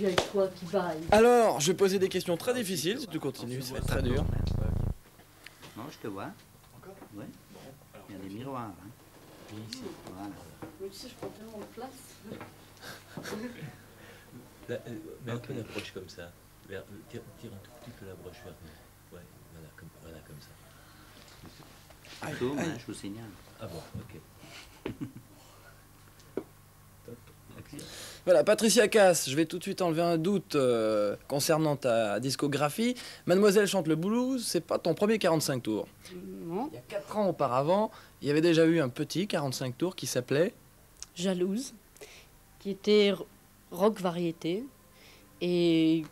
aujourd'hui avec toi qui baille. Alors, je vais poser des questions très difficiles, si tu continues, ça va être très dur. Non, je te vois. Oui. Il y a des miroirs. Hein. Ici. Voilà. Mais tu sais, je prends tellement de place. Là, mets un peu l'approche comme ça. Tire un tout petit peu la broche vers nous. Ouais, voilà, comme ça. Je tourne, hein, je vous signale. Ah bon, ok. Top. Excellent. Voilà, Patricia Cass, je vais tout de suite enlever un doute concernant ta discographie. Mademoiselle chante le blues, c'est pas ton premier 45 tours. Non. Il y a 4 ans auparavant, il y avait déjà eu un petit 45 tours qui s'appelait... Jalouse, qui était rock variété et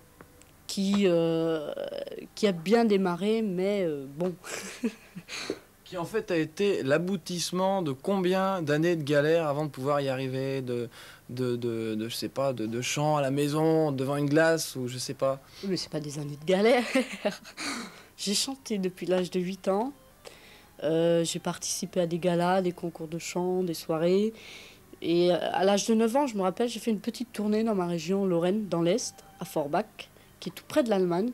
qui a bien démarré, mais bon. Qui en fait a été l'aboutissement de combien d'années de galère avant de pouvoir y arriver, je sais pas, de chant à la maison, devant une glace, ou je sais pas. Mais c'est pas des années de galère. J'ai chanté depuis l'âge de 8 ans. J'ai participé à des galas, des concours de chant, des soirées. Et à l'âge de 9 ans, je me rappelle, j'ai fait une petite tournée dans ma région Lorraine, dans l'Est, à Forbach, qui est tout près de l'Allemagne.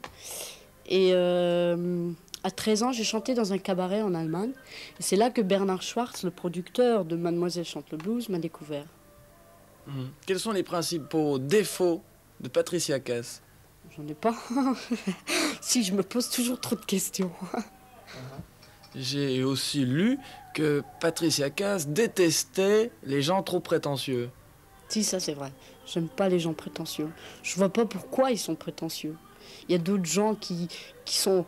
Et à 13 ans, j'ai chanté dans un cabaret en Allemagne. Et c'est là que Bernard Schwartz, le producteur de Mademoiselle chante le blues, m'a découvert. Quels sont les principaux défauts de Patricia Cass? J'en ai pas. Si, je me pose toujours trop de questions. J'ai aussi lu que Patricia Cass détestait les gens trop prétentieux. Si, ça c'est vrai. J'aime pas les gens prétentieux. Je vois pas pourquoi ils sont prétentieux. Il y a d'autres gens qui sont...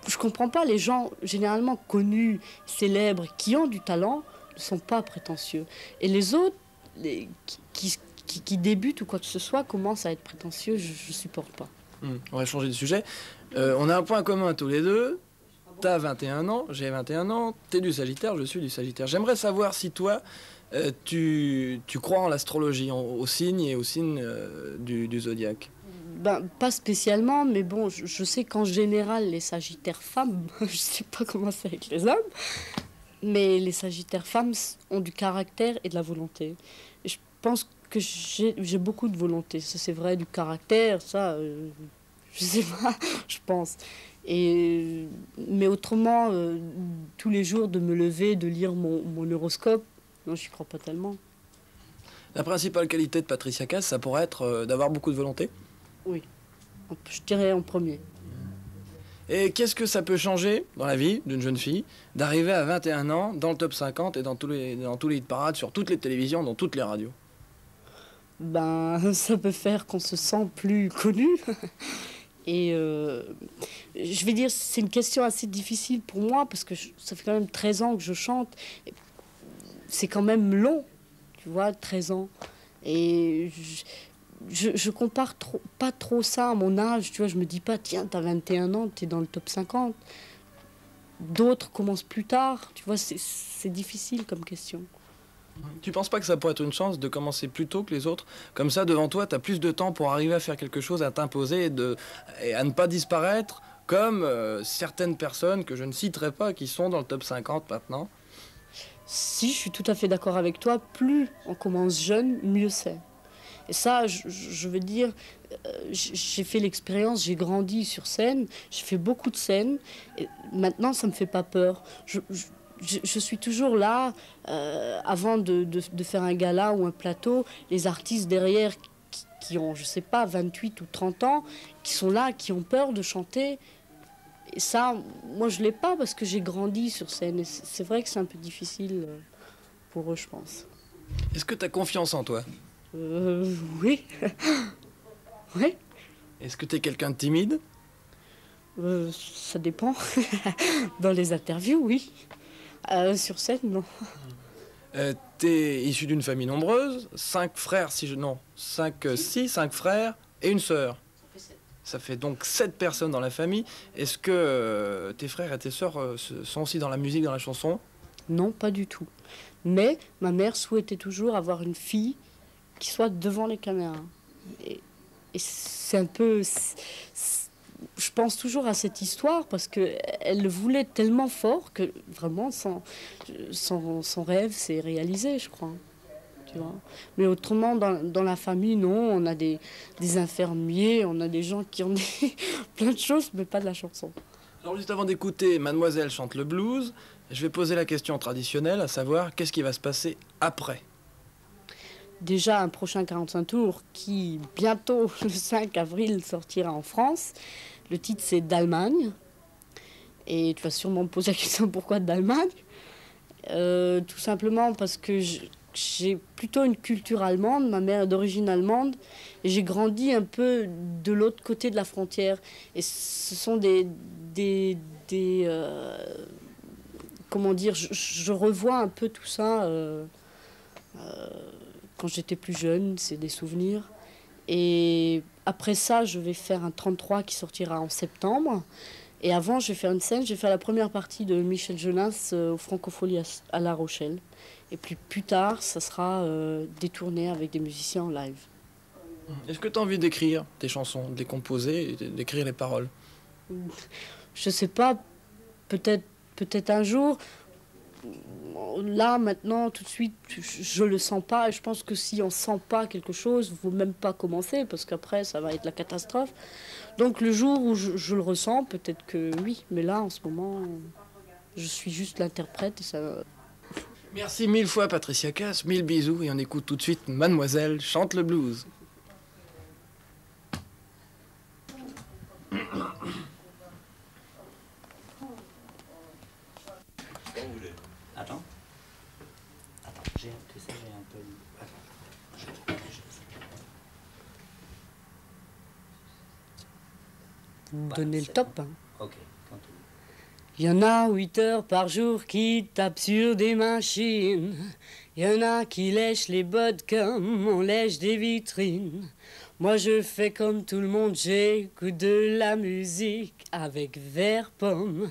Je comprends pas, les gens généralement connus, célèbres, qui ont du talent, ne sont pas prétentieux. Et les autres, qui débutent ou quoi que ce soit, commencent à être prétentieux, je supporte pas. On va changer de sujet. On a un point commun tous les deux. T'as 21 ans, j'ai 21 ans, t'es du Sagittaire, je suis du Sagittaire. J'aimerais savoir si toi, tu crois en l'astrologie, aux signes et aux signes du zodiaque. Ben, pas spécialement, mais bon, je sais qu'en général, les Sagittaires femmes, je sais pas comment c'est avec les hommes, mais les Sagittaires femmes ont du caractère et de la volonté. Et je pense que j'ai beaucoup de volonté. Ça, c'est vrai, du caractère, ça, je sais pas, je pense. Mais autrement, tous les jours, de me lever, de lire mon horoscope, non, j'y crois pas tellement. La principale qualité de Patricia Cass, ça pourrait être d'avoir beaucoup de volonté. Oui, je dirais en premier. Et qu'est-ce que ça peut changer dans la vie d'une jeune fille d'arriver à 21 ans dans le top 50 et dans tous les hit parades, sur toutes les télévisions, dans toutes les radios? Ben, ça peut faire qu'on se sent plus connu. Et je vais dire, c'est une question assez difficile pour moi parce que ça fait quand même 13 ans que je chante. C'est quand même long, tu vois, 13 ans. Et je compare pas trop ça à mon âge, tu vois. Je me dis pas, tiens, t'as 21 ans, t'es dans le top 50. D'autres commencent plus tard, tu vois, c'est difficile comme question. Tu penses pas que ça pourrait être une chance de commencer plus tôt que les autres? Comme ça, devant toi, tu as plus de temps pour arriver à faire quelque chose, à t'imposer et à ne pas disparaître, comme certaines personnes que je ne citerai pas, qui sont dans le top 50 maintenant. Si, je suis tout à fait d'accord avec toi. Plus on commence jeune, mieux c'est. Et ça, je veux dire, j'ai fait l'expérience, j'ai grandi sur scène, j'ai fait beaucoup de scènes, et maintenant, ça ne me fait pas peur. Je suis toujours là, avant de faire un gala ou un plateau, les artistes derrière qui ont, je sais pas, 28 ou 30 ans, qui sont là, qui ont peur de chanter. Et ça, moi, je l'ai pas parce que j'ai grandi sur scène. Et c'est vrai que c'est un peu difficile pour eux, je pense. Est-ce que tu as confiance en toi? Oui. Oui. Est-ce que tu es quelqu'un de timide? Ça dépend. Dans les interviews, oui. Sur scène, non. T'es issu d'une famille nombreuse, 5 frères, non, 5 frères et une sœur. Ça fait donc 7 personnes dans la famille. Est-ce que tes frères et tes sœurs sont aussi dans la musique, dans la chanson? Non, pas du tout. Mais ma mère souhaitait toujours avoir une fille qui soit devant les caméras. Et c'est un peu... Je pense toujours à cette histoire parce qu'elle le voulait tellement fort que vraiment son rêve s'est réalisé, je crois. tu vois. Mais autrement, dans la famille, non, on a des infirmiers, on a des gens qui ont plein de choses, mais pas de la chanson. Alors juste avant d'écouter Mademoiselle chante le blues, je vais poser la question traditionnelle, à savoir qu'est-ce qui va se passer après? Déjà un prochain 45 tours qui, bientôt, le 5 avril, sortira en France. Le titre, c'est d'Allemagne. Et tu vas sûrement me poser la question pourquoi d'Allemagne. Tout simplement parce que j'ai plutôt une culture allemande, ma mère est d'origine allemande, et j'ai grandi un peu de l'autre côté de la frontière. Et ce sont comment dire, je revois un peu tout ça quand j'étais plus jeune, c'est des souvenirs. Et après ça, je vais faire un 33 qui sortira en septembre. Et avant, je vais faire une scène, je vais faire la première partie de Michel Jonas au Francofolie à La Rochelle. Et puis plus tard, ça sera détourné avec des musiciens en live. Est-ce que tu as envie d'écrire tes chansons, de les composer et d'écrire les paroles? Je sais pas, peut-être un jour. Là, maintenant, tout de suite, je le sens pas. Et je pense que si on sent pas quelque chose, il faut même pas commencer, parce qu'après, ça va être la catastrophe. Donc le jour où je le ressens, peut-être que oui. Mais là, en ce moment, je suis juste l'interprète et ça... Merci mille fois Patricia Cass, mille bisous et on écoute tout de suite Mademoiselle chante le blues. Attends. Attends, tu sais, j'ai un peu... Attends, Vous donnez le top, hein. Ok, quand tu veux. Il y en a 8 heures par jour qui tapent sur des machines. Il y en a qui lèchent les bottes comme on lèche des vitrines. Moi je fais comme tout le monde, j'écoute de la musique avec verre pomme.